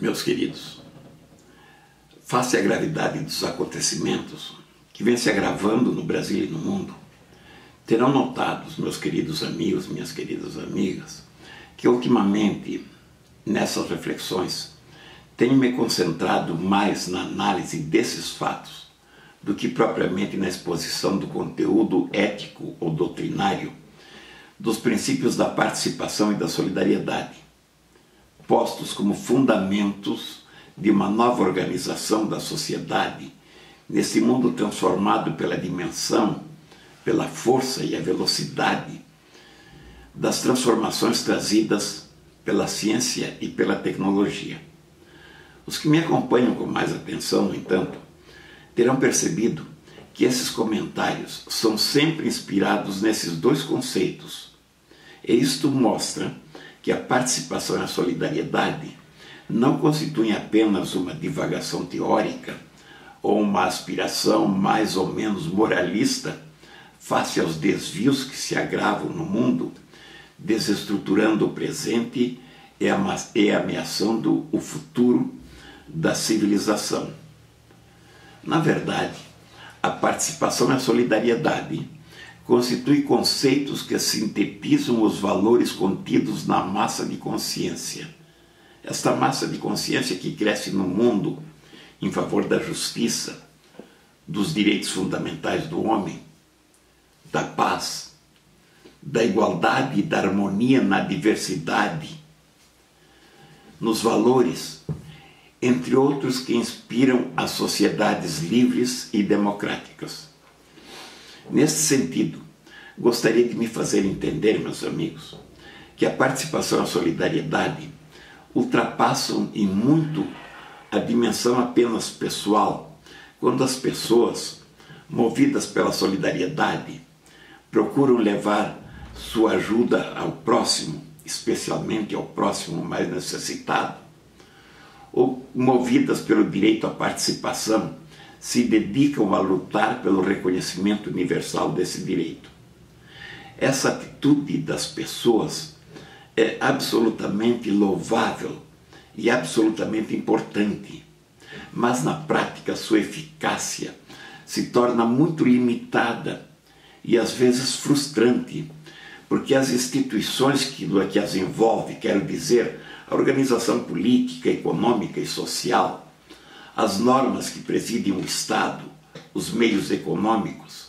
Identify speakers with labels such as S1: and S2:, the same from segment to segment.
S1: Meus queridos, face à gravidade dos acontecimentos que vem se agravando no Brasil e no mundo, terão notado, meus queridos amigos, minhas queridas amigas, que ultimamente, nessas reflexões, tenho me concentrado mais na análise desses fatos do que propriamente na exposição do conteúdo ético ou doutrinário dos princípios da participação e da solidariedade, postos como fundamentos de uma nova organização da sociedade nesse mundo transformado pela dimensão, pela força e a velocidade das transformações trazidas pela ciência e pela tecnologia. Os que me acompanham com mais atenção, no entanto, terão percebido que esses comentários são sempre inspirados nesses dois conceitos. E isto mostra que a participação e a solidariedade não constituem apenas uma divagação teórica ou uma aspiração mais ou menos moralista face aos desvios que se agravam no mundo, desestruturando o presente e ameaçando o futuro da civilização. Na verdade, a participação e a solidariedade constituem conceitos que sintetizam os valores contidos na massa de consciência. Esta massa de consciência que cresce no mundo em favor da justiça, dos direitos fundamentais do homem, da paz, da igualdade e da harmonia na diversidade, nos valores, entre outros que inspiram as sociedades livres e democráticas. Nesse sentido, gostaria de me fazer entender, meus amigos, que a participação e a solidariedade ultrapassam em muito a dimensão apenas pessoal, quando as pessoas, movidas pela solidariedade, procuram levar sua ajuda ao próximo, especialmente ao próximo mais necessitado, ou movidas pelo direito à participação, se dedicam a lutar pelo reconhecimento universal desse direito. Essa atitude das pessoas é absolutamente louvável e absolutamente importante, mas na prática sua eficácia se torna muito limitada e às vezes frustrante, porque as instituições que as envolvem, quero dizer, a organização política, econômica e social, as normas que presidem o Estado, os meios econômicos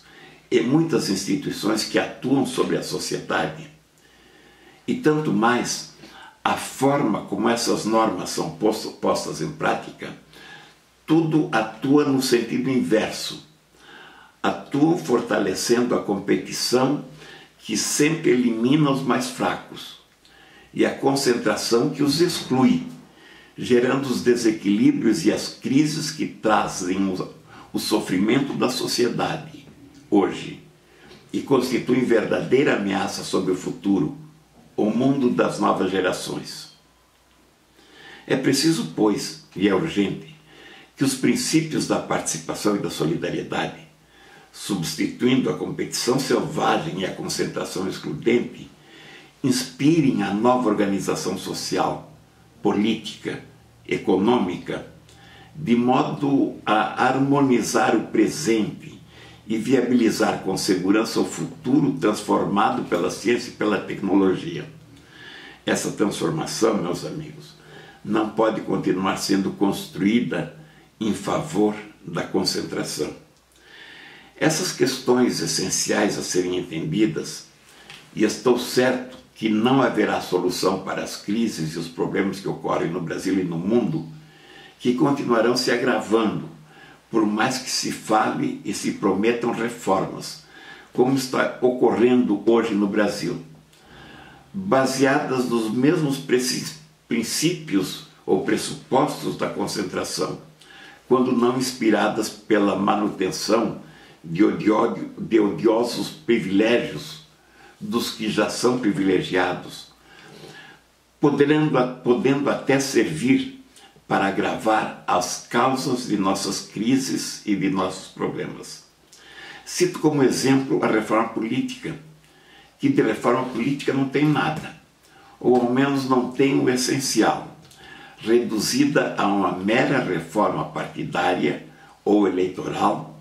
S1: e muitas instituições que atuam sobre a sociedade, e tanto mais a forma como essas normas são postas em prática, tudo atua no sentido inverso. Atuam fortalecendo a competição que sempre elimina os mais fracos e a concentração que os exclui, gerando os desequilíbrios e as crises que trazem o sofrimento da sociedade hoje e constituem verdadeira ameaça sobre o futuro, o mundo das novas gerações. É preciso, pois, e é urgente, que os princípios da participação e da solidariedade, substituindo a competição selvagem e a concentração excludente, inspirem a nova organização social, política, econômica, de modo a harmonizar o presente e viabilizar com segurança o futuro transformado pela ciência e pela tecnologia. Essa transformação, meus amigos, não pode continuar sendo construída em favor da concentração. Essas questões essenciais a serem entendidas, e estou certo que não haverá solução para as crises e os problemas que ocorrem no Brasil e no mundo, que continuarão se agravando, por mais que se fale e se prometam reformas, como está ocorrendo hoje no Brasil, baseadas nos mesmos princípios ou pressupostos da concentração, quando não inspiradas pela manutenção de odiosos privilégios dos que já são privilegiados, podendo até servir para agravar as causas de nossas crises e de nossos problemas. Cito como exemplo a reforma política, que de reforma política não tem nada, ou ao menos não tem o essencial. reduzida a uma mera reforma partidária ou eleitoral,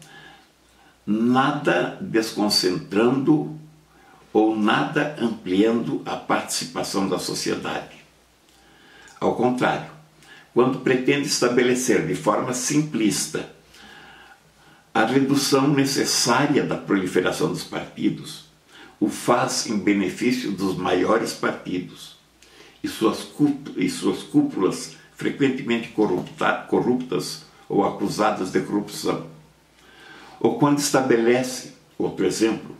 S1: nada desconcentrando ou nada ampliando a participação da sociedade. Ao contrário, quando pretende estabelecer de forma simplista a redução necessária da proliferação dos partidos, o faz em benefício dos maiores partidos e suas cúpulas frequentemente corruptas ou acusadas de corrupção. Ou quando estabelece, outro exemplo,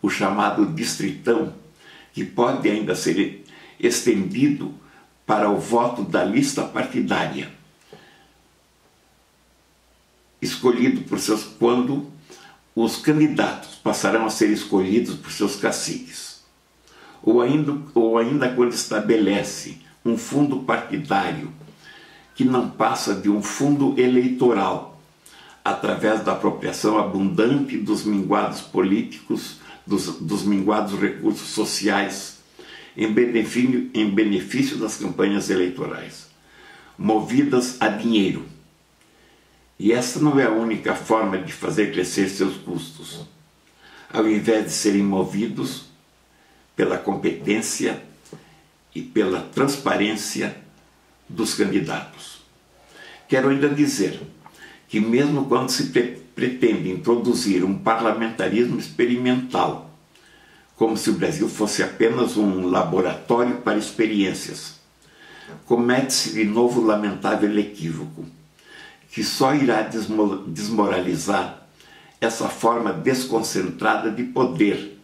S1: o chamado distritão, que pode ainda ser estendido para o voto da lista partidária, escolhido por seus, quando os candidatos passarão a ser escolhidos por seus caciques. Ou ainda quando estabelece um fundo partidário que não passa de um fundo eleitoral, através da apropriação abundante dos minguados políticos, dos minguados recursos sociais, em benefício das campanhas eleitorais, movidas a dinheiro. E essa não é a única forma de fazer crescer seus custos. Ao invés de serem movidos pela competência e pela transparência dos candidatos. Quero ainda dizer que mesmo quando se pretende introduzir um parlamentarismo experimental, como se o Brasil fosse apenas um laboratório para experiências, comete-se de novo o lamentável equívoco, que só irá desmoralizar essa forma desconcentrada de poder,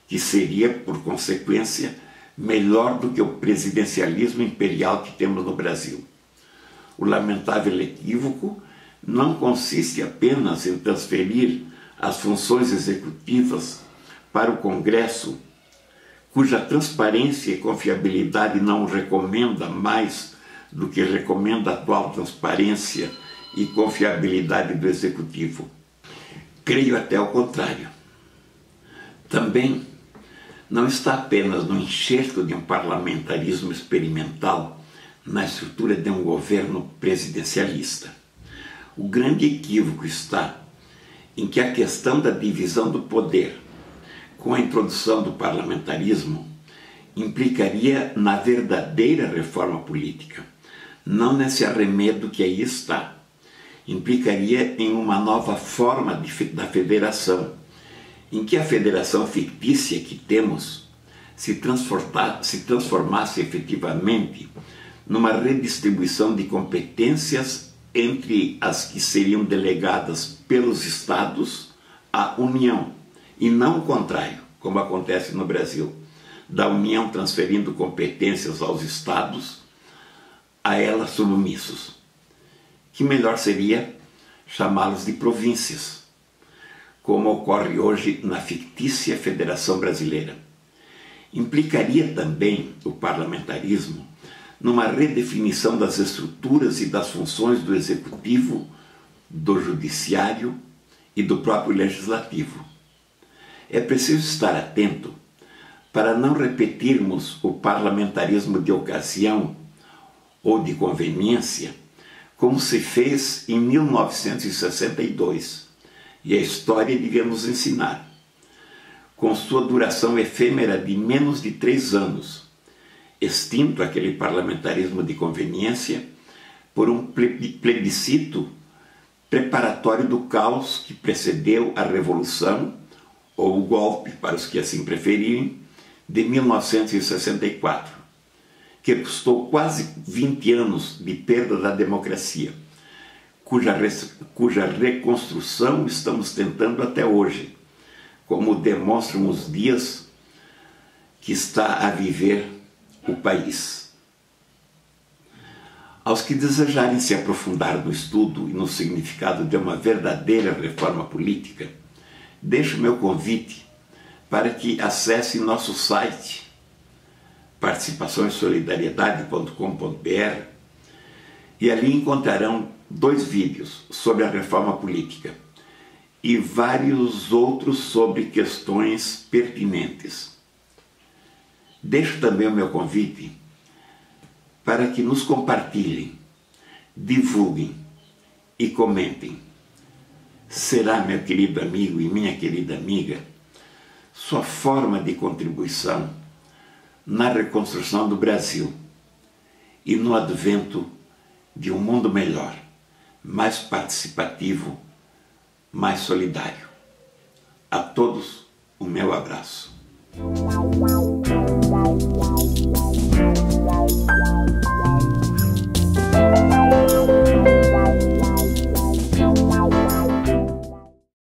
S1: que seria, por consequência, melhor do que o presidencialismo imperial que temos no Brasil. O lamentável equívoco não consiste apenas em transferir as funções executivas para o Congresso, cuja transparência e confiabilidade não recomenda mais do que recomenda a atual transparência e confiabilidade do Executivo. Creio até o contrário. Também não está apenas no enxerto de um parlamentarismo experimental na estrutura de um governo presidencialista. O grande equívoco está em que a questão da divisão do poder, com a introdução do parlamentarismo, implicaria na verdadeira reforma política, não nesse arremedo que aí está. Implicaria em uma nova forma da federação, em que a federação fictícia que temos se transformasse efetivamente numa redistribuição de competências entre as que seriam delegadas pelos estados à União, e não o contrário, como acontece no Brasil, da União transferindo competências aos estados, a elas submissos. Que melhor seria chamá-los de províncias, como ocorre hoje na fictícia Federação Brasileira. Implicaria também o parlamentarismo numa redefinição das estruturas e das funções do Executivo, do Judiciário e do próprio Legislativo. É preciso estar atento para não repetirmos o parlamentarismo de ocasião ou de conveniência, como se fez em 1962, e a história devia nos ensinar. Com sua duração efêmera de menos de 3 anos, extinto aquele parlamentarismo de conveniência por um plebiscito preparatório do caos que precedeu a Revolução, ou o golpe, para os que assim preferirem, de 1964, que custou quase 20 anos de perda da democracia, cuja reconstrução estamos tentando até hoje, como demonstram os dias que está a viver o país. Aos que desejarem se aprofundar no estudo e no significado de uma verdadeira reforma política, deixo meu convite para que acessem nosso site participaçõesolidariedade.com.br e ali encontrarão 2 vídeos sobre a reforma política e vários outros sobre questões pertinentes. Deixo também o meu convite para que nos compartilhem divulguem e comentem. Será, meu querido amigo e minha querida amiga, sua forma de contribuição na reconstrução do Brasil e no advento de um mundo melhor, mais participativo, mais solidário. A todos o meu abraço.